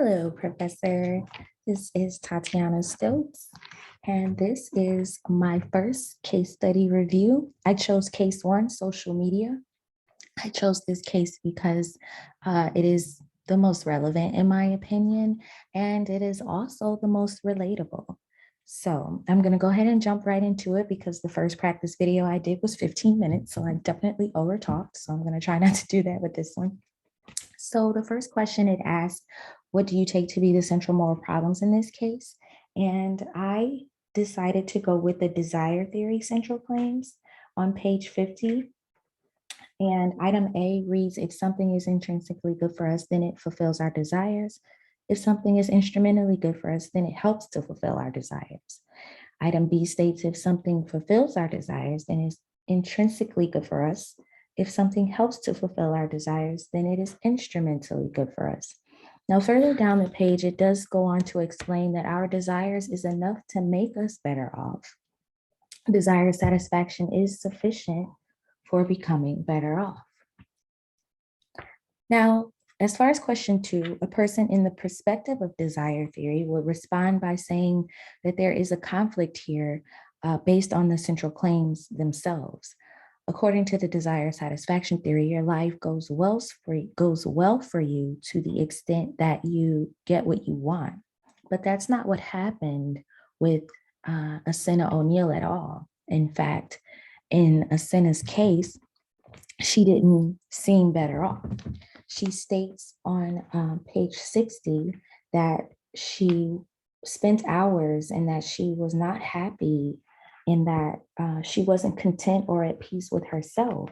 Hello, Professor. This is Tatiana Stokes, and this is my first case study review. I chose case one, social media. I chose this case because it is the most relevant in my opinion, and it is also the most relatable. So I'm going to go ahead and jump right into it because the first practice video I did was 15 minutes, so I definitely over talked. So I'm going to try not to do that with this one. So the first question it asked, what do you take to be the central moral problems in this case? And I decided to go with the desire theory central claims on page 50. And item A reads, if something is intrinsically good for us, then it fulfills our desires. If something is instrumentally good for us, then it helps to fulfill our desires. Item B states, if something fulfills our desires, then it's intrinsically good for us. If something helps to fulfill our desires, then it is instrumentally good for us. Now, further down the page, it does go on to explain that our desires is enough to make us better off. Desire satisfaction is sufficient for becoming better off. Now, as far as question two, a person in the perspective of desire theory would respond by saying that there is a conflict here based on the central claims themselves. According to the desire satisfaction theory, your life goes well for you to the extent that you get what you want. But that's not what happened with Asenna O'Neill at all. In fact, in Asenna's case, she didn't seem better off. She states on page 60 that she spent hours and that she was not happy and that she wasn't content or at peace with herself.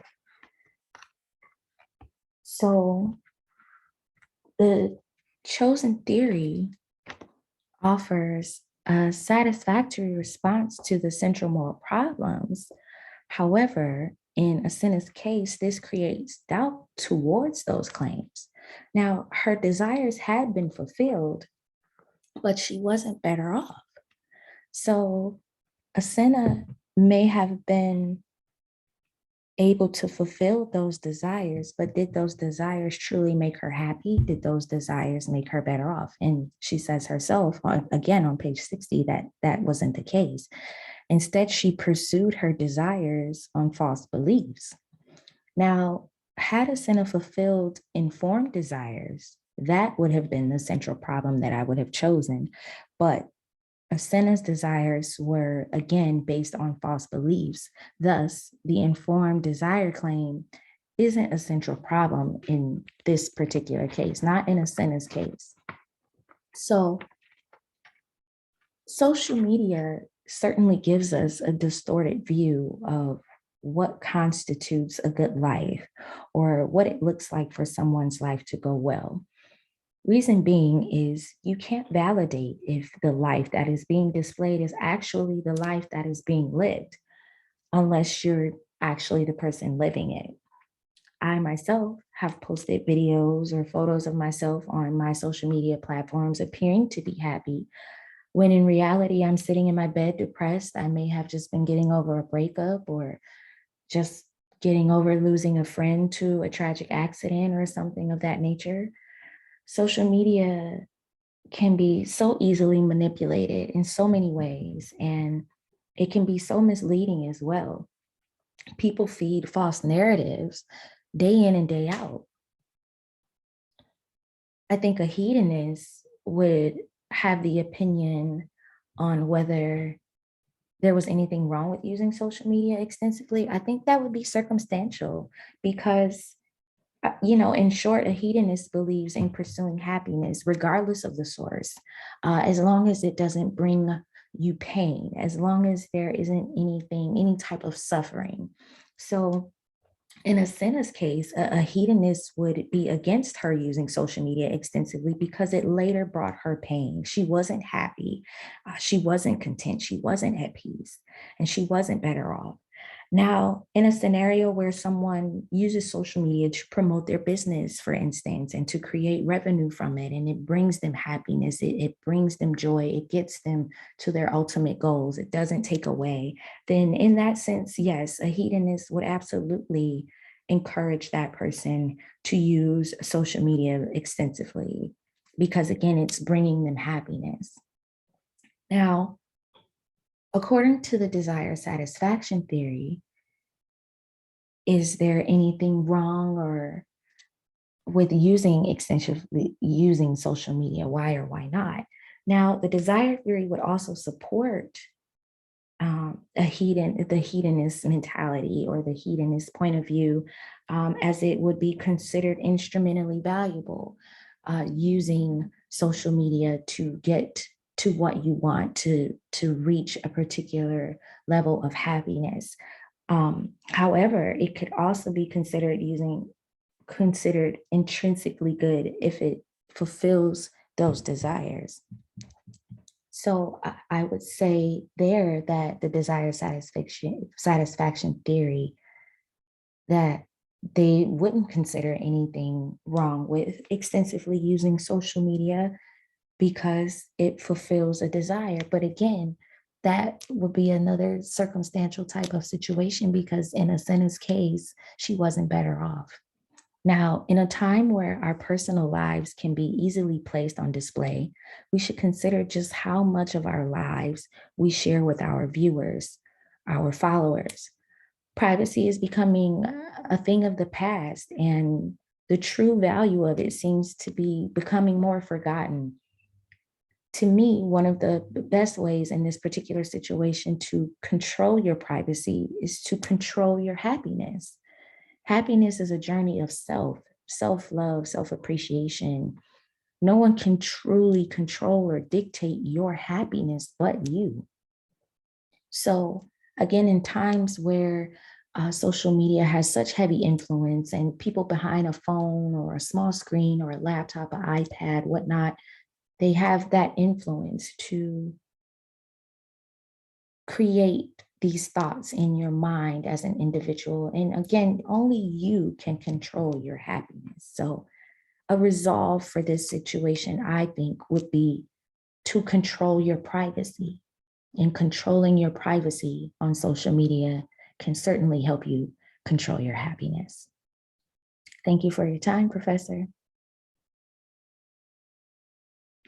So the chosen theory offers a satisfactory response to the central moral problems. However, in Asenna's case, this creates doubt towards those claims. Now, her desires had been fulfilled, but she wasn't better off. So Asenna may have been able to fulfill those desires, but did those desires truly make her happy? Did those desires make her better off? And she says herself, again on page 60, that that wasn't the case. Instead, she pursued her desires on false beliefs. Now, had Asenna fulfilled informed desires, that would have been the central problem that I would have chosen. But Asenna's desires were, again, based on false beliefs. Thus, the informed desire claim isn't a central problem in this particular case, not in Asenna's case. So, social media certainly gives us a distorted view of what constitutes a good life or what it looks like for someone's life to go well. Reason being is you can't validate if the life that is being displayed is actually the life that is being lived unless you're actually the person living it. I myself have posted videos or photos of myself on my social media platforms appearing to be happy, when in reality, I'm sitting in my bed depressed. I may have just been getting over a breakup or just getting over losing a friend to a tragic accident or something of that nature. Social media can be so easily manipulated in so many ways, and it can be so misleading as well. People feed false narratives day in and day out. I think a hedonist would have the opinion on whether there was anything wrong with using social media extensively. I think that would be circumstantial because in short, a hedonist believes in pursuing happiness regardless of the source, as long as it doesn't bring you pain, as long as there isn't any type of suffering. So in Asenna's case, a hedonist would be against her using social media extensively because it later brought her pain. She wasn't happy. She wasn't content. She wasn't at peace, and she wasn't better off. Now, in a scenario where someone uses social media to promote their business, for instance, and to create revenue from it, and it brings them happiness, it brings them joy, it gets them to their ultimate goals, it doesn't take away, then in that sense, yes, a hedonist would absolutely encourage that person to use social media extensively. because again, it's bringing them happiness. Now, according to the desire satisfaction theory, is there anything wrong or with using extensively using social media? Why or why not? Now, the desire theory would also support the hedonist mentality or the hedonist point of view, as it would be considered instrumentally valuable, using social media to get to what you want, to reach a particular level of happiness. However, it could also be considered intrinsically good if it fulfills those desires. So I would say there that the desire satisfaction theory, that they wouldn't consider anything wrong with extensively using social media because it fulfills a desire. But again, that would be another circumstantial type of situation, because in Asena's case, she wasn't better off. Now, in a time where our personal lives can be easily placed on display, we should consider just how much of our lives we share with our viewers, our followers. Privacy is becoming a thing of the past, and the true value of it seems to be becoming more forgotten. To me, one of the best ways in this particular situation to control your privacy is to control your happiness. Happiness is a journey of self-love, self-appreciation. No one can truly control or dictate your happiness but you. So again, in times where social media has such heavy influence and people behind a phone or a small screen or a laptop, an iPad, whatnot, they have that influence to create these thoughts in your mind as an individual. And again, only you can control your happiness. So a resolve for this situation, I think, would be to control your privacy. And controlling your privacy on social media can certainly help you control your happiness. Thank you for your time, Professor.